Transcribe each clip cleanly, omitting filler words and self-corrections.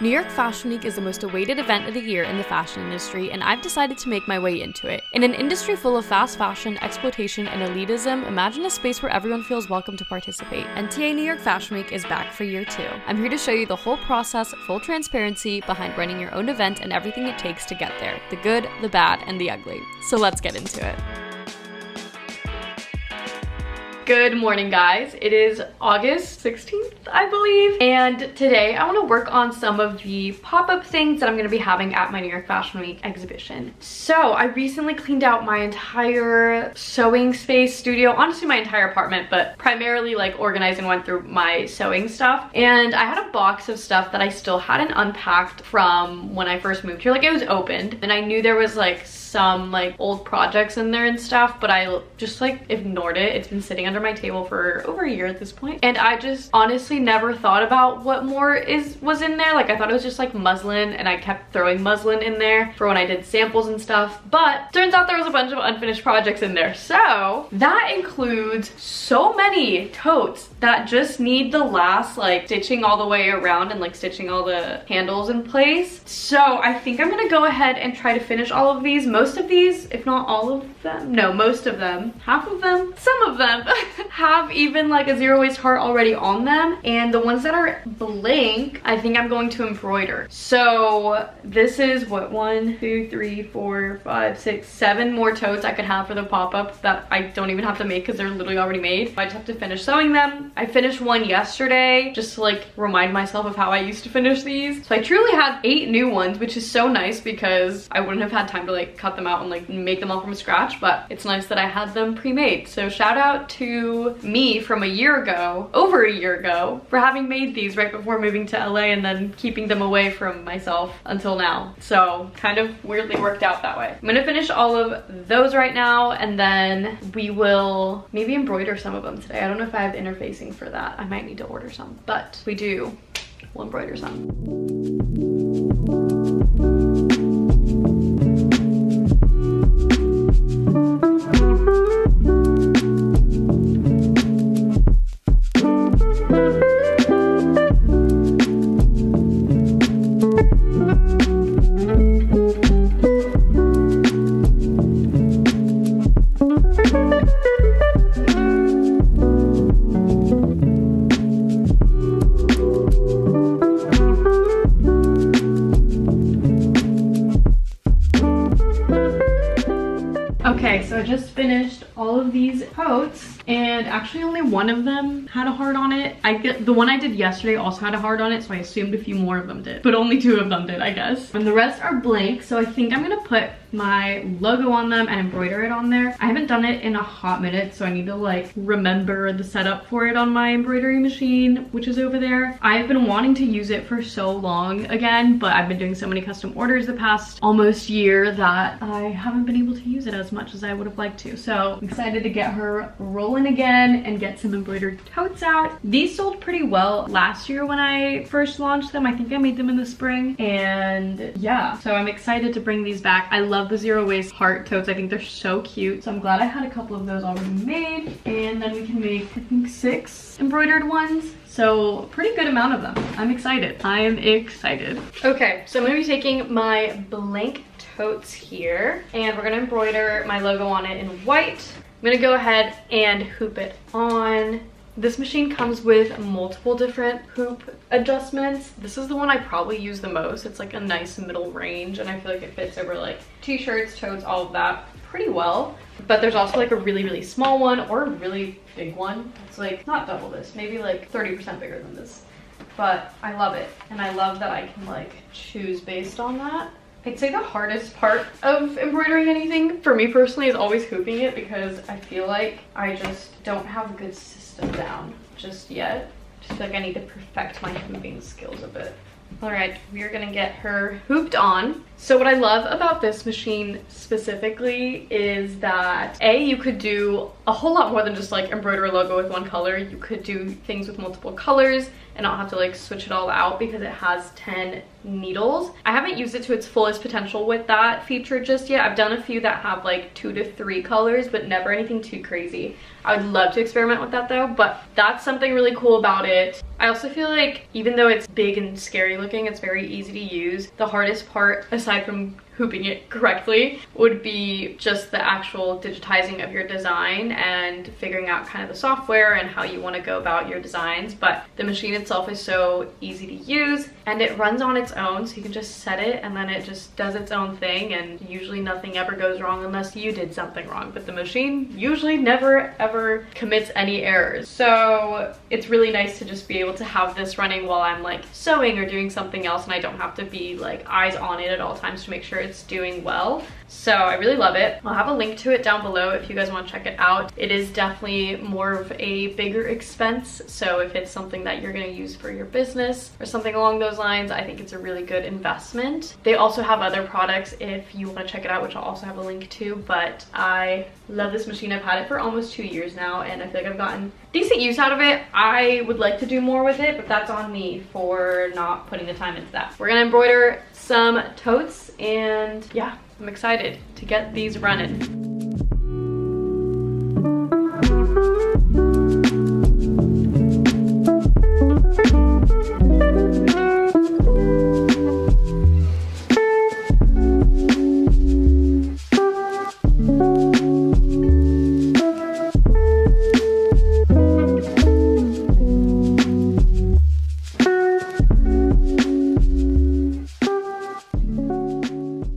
New York Fashion Week is the most awaited event of the year in the fashion industry, and I've decided to make my way into it. In an industry full of fast fashion, exploitation, and elitism, imagine a space where everyone feels welcome to participate. NTA New York Fashion Week is back for year 2. I'm here to show you the whole process, full transparency behind running your own event and everything it takes to get there. The good, the bad, and the ugly. So let's get into it. Good morning, guys. It is August 16th, I believe, and today I want to work on some of the pop-up things that I'm going to be having at my New York Fashion Week exhibition. So I recently cleaned out my entire sewing space studio, honestly my entire apartment, but primarily like organized and went through my sewing stuff. And I had a box of stuff that I still hadn't unpacked from when I first moved here. Like, it was opened and I knew there was like some like old projects in there and stuff, but I just like ignored it. It's been sitting under my table for over a year at this point, and I just honestly never thought about what more was in there. Like, I thought it was just like muslin, and I kept throwing muslin in there for when I did samples and stuff, but turns out there was a bunch of unfinished projects in there. So that includes so many totes that just need the last like stitching all the way around and like stitching all the handles in place. So I think I'm gonna go ahead and try to finish all of these. Most of these, if not all of them, no, most of them, half of them, some of them have even like a zero waste heart already on them, and the ones that are blank I think I'm going to embroider. So this is what, 1 2 3 4 5 6 7 more totes I could have for the pop-up that I don't even have to make because they're literally already made. I just have to finish sewing them. I finished one yesterday just to like remind myself of how I used to finish these. So I truly had 8 new ones, which is so nice because I wouldn't have had time to like cut them out and like make them all from scratch, but it's nice that I had them pre-made. So shout out to me from a year ago, over a year ago, for having made these right before moving to LA and then keeping them away from myself until now. So kind of weirdly worked out that way. I'm gonna finish all of those right now, and then we will maybe embroider some of them today. I don't know if I have interfacing for that. I might need to order some, but if we do, we'll embroider some. Okay, so I just finished all of these totes, and actually only one of them had a heart on it. The one I did yesterday also had a heart on it, so I assumed a few more of them did, but only 2 of them did, I guess. And the rest are blank, so I think I'm gonna put my logo on them and embroider it on there. I haven't done it in a hot minute, so I need to like remember the setup for it on my embroidery machine, which is over there. I've been wanting to use it for so long again, but I've been doing so many custom orders the past almost year that I haven't been able to use it as much as I would have liked to. So I'm excited to get her rolling again and get some embroidered totes out. These sold pretty well last year when I first launched them. I think I made them in the spring, and yeah, so I'm excited to bring these back. I love the zero waste heart totes. I think they're so cute, so I'm glad I had a couple of those already made, and then we can make I think 6 embroidered ones. So a pretty good amount of them. I'm excited. I am excited. Okay, so I'm gonna be taking my blank totes here, and we're gonna embroider my logo on it in white. I'm gonna go ahead and hoop it on. This machine comes with multiple different hoop adjustments. This is the one I probably use the most. It's like a nice middle range, and I feel like it fits over like t-shirts, totes, all of that pretty well. But there's also like a really, really small one or a really big one. It's like not double this, maybe like 30% bigger than this. But I love it, and I love that I can like choose based on that. I'd say the hardest part of embroidering anything for me personally is always hooping it, because I feel like I just don't have a good system down just yet. I just feel like I need to perfect my hooping skills a bit. All right, we are gonna get her hooped on. So what I love about this machine specifically is that A, you could do a whole lot more than just like embroider a logo with one color. You could do things with multiple colors and not have to like switch it all out because it has 10 needles. I haven't used it to its fullest potential with that feature just yet. I've done a few that have like 2 to 3 colors, but never anything too crazy. I would love to experiment with that though, but that's something really cool about it. I also feel like even though it's big and scary looking, it's very easy to use. The hardest part, aside from hooping it correctly, would be just the actual digitizing of your design and figuring out kind of the software and how you want to go about your designs. But the machine itself is so easy to use and it runs on its own, so you can just set it and then it just does its own thing, and usually nothing ever goes wrong unless you did something wrong. But the machine usually never ever commits any errors, so it's really nice to just be able to have this running while I'm like sewing or doing something else, and I don't have to be like eyes on it at all times to make sure it's doing well. So I really love it. I'll have a link to it down below if you guys want to check it out. It is definitely more of a bigger expense, so if it's something that you're going to use for your business or something along those lines, I think it's a really good investment. They also have other products if you want to check it out, which I'll also have a link to, but I love this machine. I've had it for almost 2 years now and I feel like I've gotten decent use out of it. I would like to do more with it, but that's on me for not putting the time into that. We're gonna embroider some totes, and yeah, I'm excited to get these running.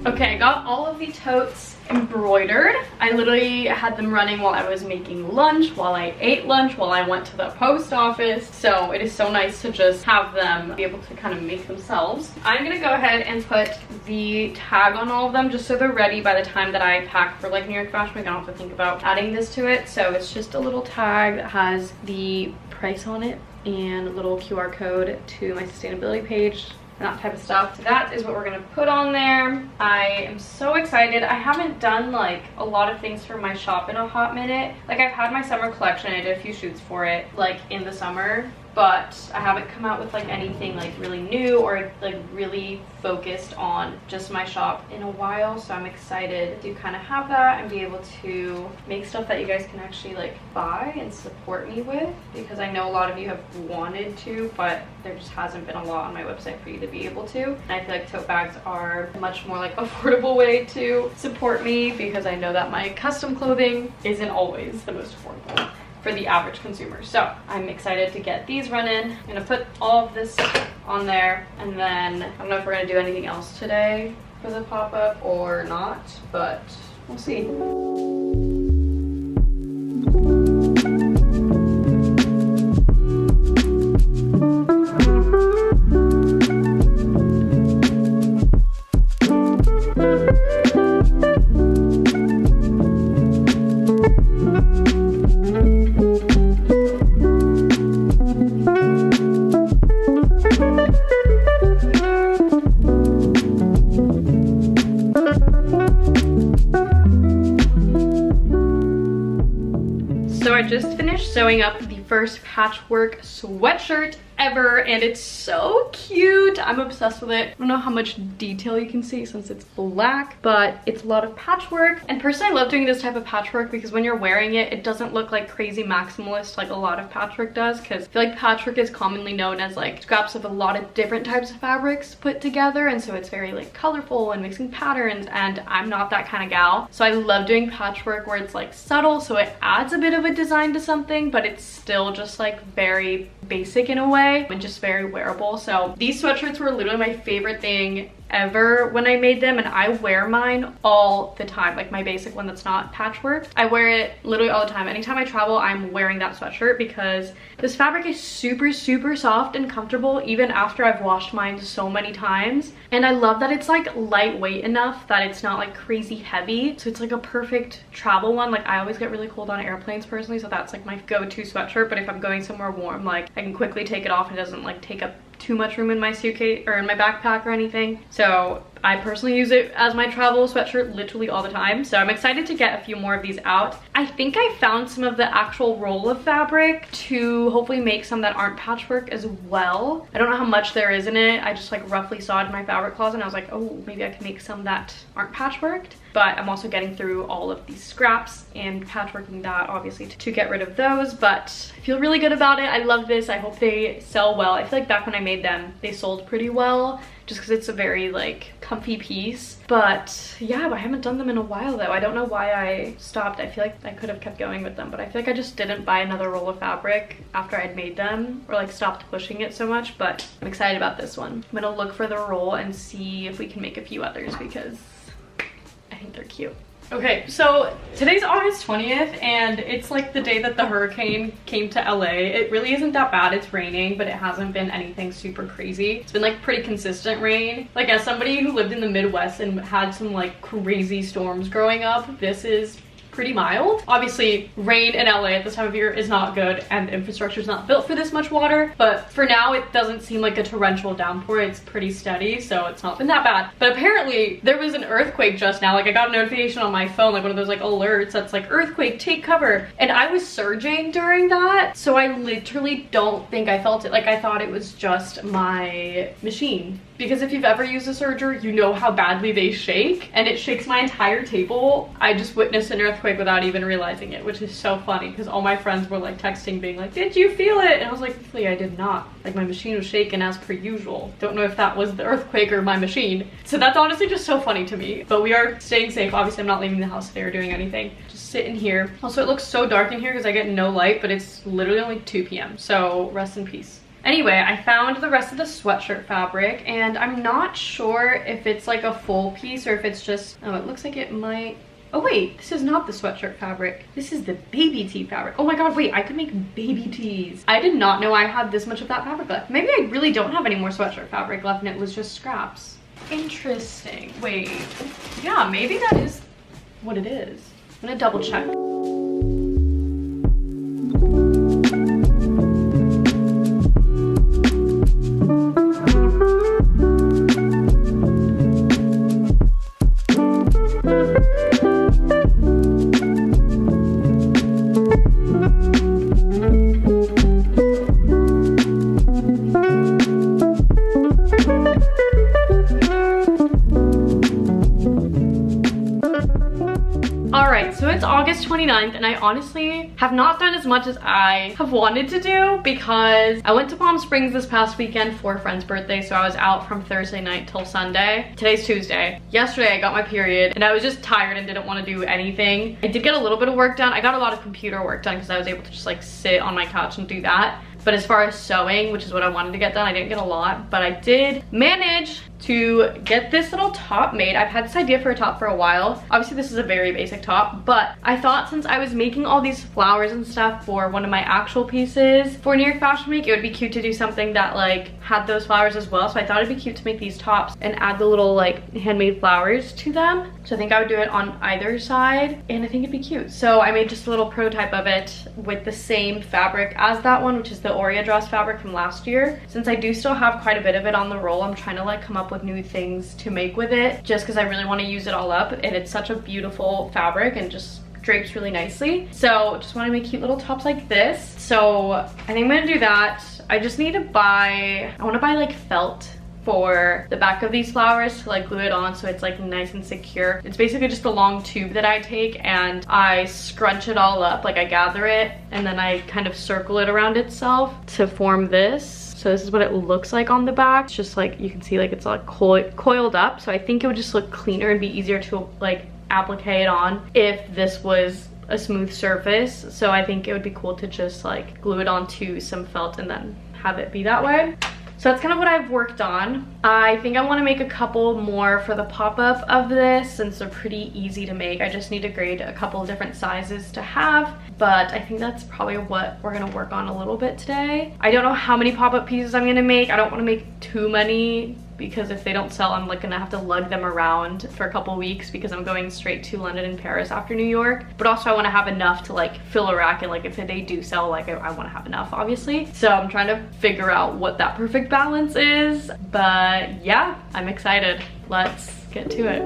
Okay, I got all of the totes embroidered. I literally had them running while I was making lunch, while I ate lunch, while I went to the post office. So it is so nice to just have them be able to kind of make themselves. I'm gonna go ahead and put the tag on all of them just so they're ready by the time that I pack for like New York Fashion Week. I don't have to think about adding this to it. So it's just a little tag that has the price on it and a little QR code to my sustainability page, that type of stuff. So that is what we're gonna put on there. I am so excited. I haven't done like a lot of things for my shop in a hot minute. Like I've had my summer collection, I did a few shoots for it like in the summer, but I haven't come out with like anything like really new or like really focused on just my shop in a while. So I'm excited to kind of have that and be able to make stuff that you guys can actually like buy and support me with, because I know a lot of you have wanted to, but there just hasn't been a lot on my website for you to be able to. And I feel like tote bags are a much more like affordable way to support me, because I know that my custom clothing isn't always the most affordable for the average consumer. So I'm excited to get these running. I'm gonna put all of this on there, and then I don't know if we're gonna do anything else today for the pop-up or not, but we'll see. So I just finished sewing up the first patchwork sweatshirt ever, and it's so cute. I'm obsessed with it. I don't know how much detail you can see since it's black, but it's a lot of patchwork. And personally, I love doing this type of patchwork because when you're wearing it, it doesn't look like crazy maximalist like a lot of patchwork does, because I feel like patchwork is commonly known as like scraps of a lot of different types of fabrics put together, and so it's very like colorful and mixing patterns, and I'm not that kind of gal. So I love doing patchwork where it's like subtle, so it adds a bit of a design to something, but it's still just like very basic in a way and just very wearable. So these sweatshirts were literally my favorite thing ever when I made them, and I wear mine all the time. Like my basic one that's not patchwork, I wear it literally all the time. Anytime I travel, I'm wearing that sweatshirt because this fabric is super soft and comfortable even after I've washed mine so many times. And I love that it's like lightweight enough that it's not like crazy heavy, so it's like a perfect travel one. Like I always get really cold on airplanes personally, so that's like my go-to sweatshirt. But if I'm going somewhere warm, like I can quickly take it off and it doesn't like take up too much room in my suitcase or in my backpack or anything. So I personally use it as my travel sweatshirt literally all the time. So I'm excited to get a few more of these out. I think I found some of the actual roll of fabric to hopefully make some that aren't patchwork as well. I don't know how much there is in it. I just like roughly saw it in my fabric closet and I was like, oh, maybe I can make some that aren't patchworked. But I'm also getting through all of these scraps and patchworking that obviously to get rid of those, but I feel really good about it. I love this. I hope they sell well. I feel like back when I made them, they sold pretty well just because it's a very like comfy piece. But yeah, I haven't done them in a while though. I don't know why I stopped. I feel like I could have kept going with them, but I feel like I just didn't buy another roll of fabric after I'd made them or like stopped pushing it so much. But I'm excited about this one. I'm gonna look for the roll and see if we can make a few others because I think they're cute. Okay, so today's August 20th and it's like the day that the hurricane came to LA. It really isn't that bad. It's raining, but it hasn't been anything super crazy. It's been like pretty consistent rain. Like as somebody who lived in the Midwest and had some like crazy storms growing up, this is pretty mild. Obviously, rain in LA at this time of year is not good and the infrastructure is not built for this much water, but for now it doesn't seem like a torrential downpour. It's pretty steady, so it's not been that bad. But apparently there was an earthquake just now. Like I got a notification on my phone, like one of those like alerts that's like earthquake, take cover. And I was surging during that, so I literally don't think I felt it. Like I thought it was just my machine. Because if you've ever used a serger, you know how badly they shake, and it shakes my entire table. I just witnessed an earthquake without even realizing it, which is so funny because all my friends were like texting being like, did you feel it? And I was like, really, I did not. Like my machine was shaking as per usual. Don't know if that was the earthquake or my machine. So that's honestly just so funny to me. But we are staying safe. Obviously I'm not leaving the house today or doing anything. Just sitting here. Also it looks so dark in here because I get no light, but it's literally only 2 p.m. So rest in peace. Anyway, I found the rest of the sweatshirt fabric and I'm not sure if it's like a full piece or if it's just, oh, it looks like it might, oh wait, this is not the sweatshirt fabric. This is the baby tee fabric. Oh my god, wait, I could make baby tees. I did not know I had this much of that fabric left. Maybe I really don't have any more sweatshirt fabric left and it was just scraps. Interesting, wait, yeah, maybe that is what it is. I'm gonna double check. August 29th and I honestly have not done as much as I have wanted to do because I went to Palm Springs this past weekend for a friend's birthday, so I was out from Thursday night till Sunday. Today's Tuesday. Yesterday I got my period and I was just tired and didn't want to do anything. I did get a little bit of work done. I got a lot of computer work done because I was able to just like sit on my couch and do that. But as far as sewing, which is what I wanted to get done, I didn't get a lot, but I did manage to get this little top made. I've had this idea for a top for a while. Obviously this is a very basic top, but I thought since I was making all these flowers and stuff for one of my actual pieces for New York Fashion Week, it would be cute to do something that like had those flowers as well. So I thought it'd be cute to make these tops and add the little like handmade flowers to them. So I think I would do it on either side and I think it'd be cute. So I made just a little prototype of it with the same fabric as that one, which is the Oreo dress fabric from last year. Since I do still have quite a bit of it on the roll, I'm trying to like come up with new things to make with it just because I really want to use it all up, and it's such a beautiful fabric and just drapes really nicely. So just want to make cute little tops like this. So I think I'm gonna do that. I just need to buy, I want to buy like felt for the back of these flowers to like glue it on so it's like nice and secure. It's basically just a long tube that I take and I scrunch it all up, like I gather it and then I kind of circle it around itself to form this. So this is what it looks like on the back. It's just like, you can see like it's like coiled up. So I think it would just look cleaner and be easier to like applique it on if this was a smooth surface. So I think it would be cool to just like glue it onto some felt and then have it be that way. So that's kind of what I've worked on. I think I want to make a couple more for the pop-up of this since they're pretty easy to make. I just need to grade a couple of different sizes to have. but I think that's probably what we're gonna work on a little bit today. I don't know how many pop-up pieces I'm gonna make. I don't want to make too many because if they don't sell, I'm like gonna have to lug them around for a couple weeks because I'm going straight to London and Paris after New York. But also I want to have enough to like fill a rack, and like if they do sell, like I want to have enough, obviously. So I'm trying to figure out what that perfect balance is. But yeah, I'm excited. Let's get to it.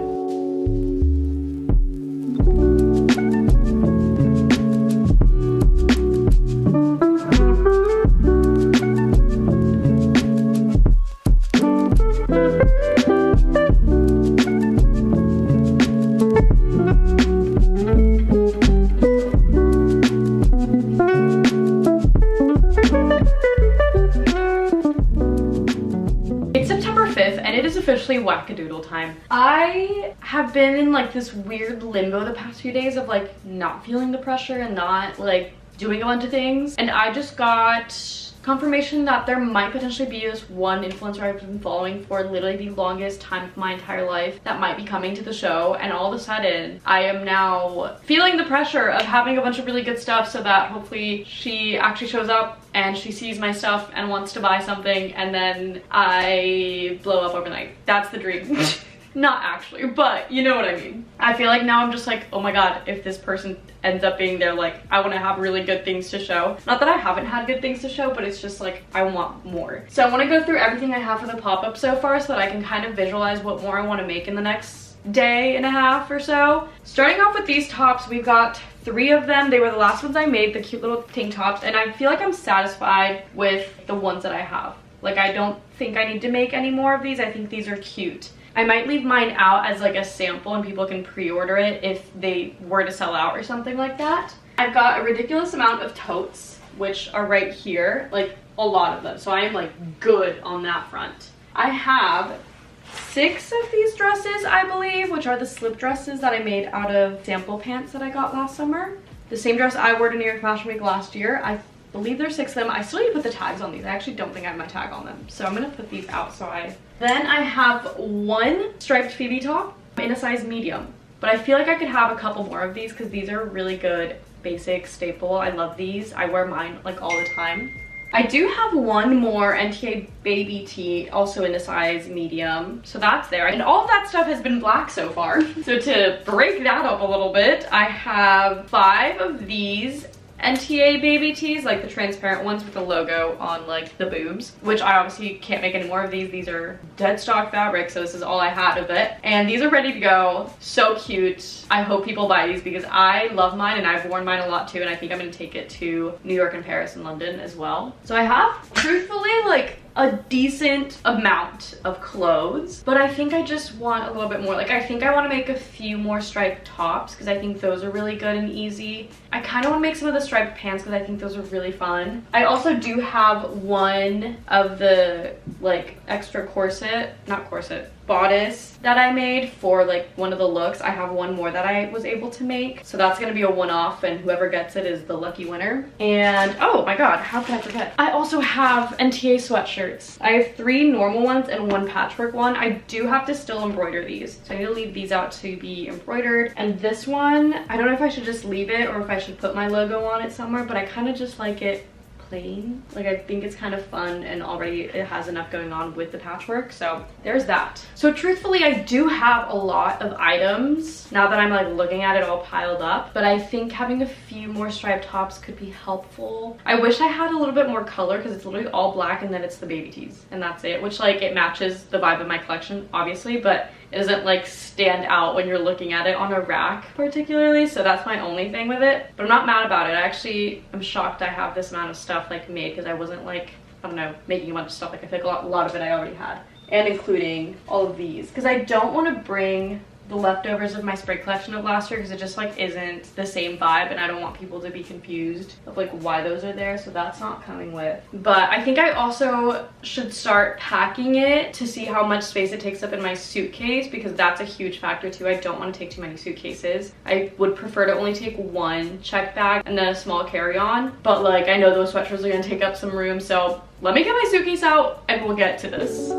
Officially wackadoodle time. I have been in like this weird limbo the past few days of like not feeling the pressure and not like doing a bunch of things, and I just got confirmation that there might potentially be this one influencer I've been following for literally the longest time of my entire life that might be coming to the show, and all of a sudden I am now feeling the pressure of having a bunch of really good stuff so that hopefully she actually shows up and she sees my stuff and wants to buy something, and then I blow up overnight. That's the dream. Not actually, but you know what I mean. I feel like now I'm just like, oh my god, if this person ends up being there, like I want to have really good things to show. Not that I haven't had good things to show, but it's just like I want more. So I want to go through everything I have for the pop-up so far so that I can kind of visualize what more I want to make in the next day and a half or so. Starting off with these tops, we've got 3 of them. They were the last ones I made, the cute little tank tops, and I feel like I'm satisfied with the ones that I have. Like I don't think I need to make any more of these. I think these are cute. I might leave mine out as like a sample and people can pre-order it if they were to sell out or something like that. I've got a ridiculous amount of totes, which are right here, like a lot of them. So I am like good on that front. I have 6 of these dresses, I believe, which are the slip dresses that I made out of sample pants that I got last summer. The same dress I wore to New York Fashion Week last year. I believe there's 6 of them. I still need to put the tags on these. I actually don't think I have my tag on them. So I'm gonna put these outside. Then I have 1 striped Phoebe top in a size medium. But I feel like I could have a couple more of these because these are really good, basic, staple. I love these. I wear mine like all the time. I do have 1 more NTA baby tee, also in a size medium. So that's there. And all of that stuff has been black so far. So to break that up a little bit, I have 5 of these NTA baby tees, like the transparent ones with the logo on like the boobs, which I obviously can't make any more of these. These are dead stock fabric, so this is all I had of it. And these are ready to go. So cute. I hope people buy these because I love mine and I've worn mine a lot too, and I think I'm gonna take it to New York and Paris and London as well. So I have, truthfully, like a decent amount of clothes, but I think I just want a little bit more. Like I think I want to make a few more striped tops because I think those are really good and easy. I kind of want to make some of the striped pants because I think those are really fun. I also do have 1 of the like extra corset, not corset, bodice that I made for like one of the looks. I have 1 more that I was able to make, so that's gonna be a one-off, and whoever gets it is the lucky winner. And oh my god, how could I forget? I also have NTA sweatshirts. I have 3 normal ones and 1 patchwork one. I do have to still embroider these, so I need to leave these out to be embroidered. And this one, I don't know if I should just leave it or if I should put my logo on it somewhere, but I kind of just like it plain. Like I think it's kind of fun, and already it has enough going on with the patchwork, so there's that. So truthfully, I do have a lot of items now that I'm like looking at it all piled up, but I think having a few more striped tops could be helpful. I wish I had a little bit more color because it's literally all black and then it's the baby tees and that's it, which like it matches the vibe of my collection obviously, but it doesn't like stand out when you're looking at it on a rack particularly, so that's my only thing with it. But I'm not mad about it. I actually am shocked I have this amount of stuff like made because I wasn't like, I don't know, making a bunch of stuff. Like I think a lot of it I already had, and including all of these because I don't want to bring the leftovers of my spray collection of last year because it just like isn't the same vibe, and I don't want people to be confused of like why those are there, so that's not coming with. But I think I also should start packing it to see how much space it takes up in my suitcase because that's a huge factor too. I don't want to take too many suitcases. I would prefer to only take 1 check bag and then a small carry-on, but like I know those sweatshirts are going to take up some room, so let me get my suitcase out and we'll get to this.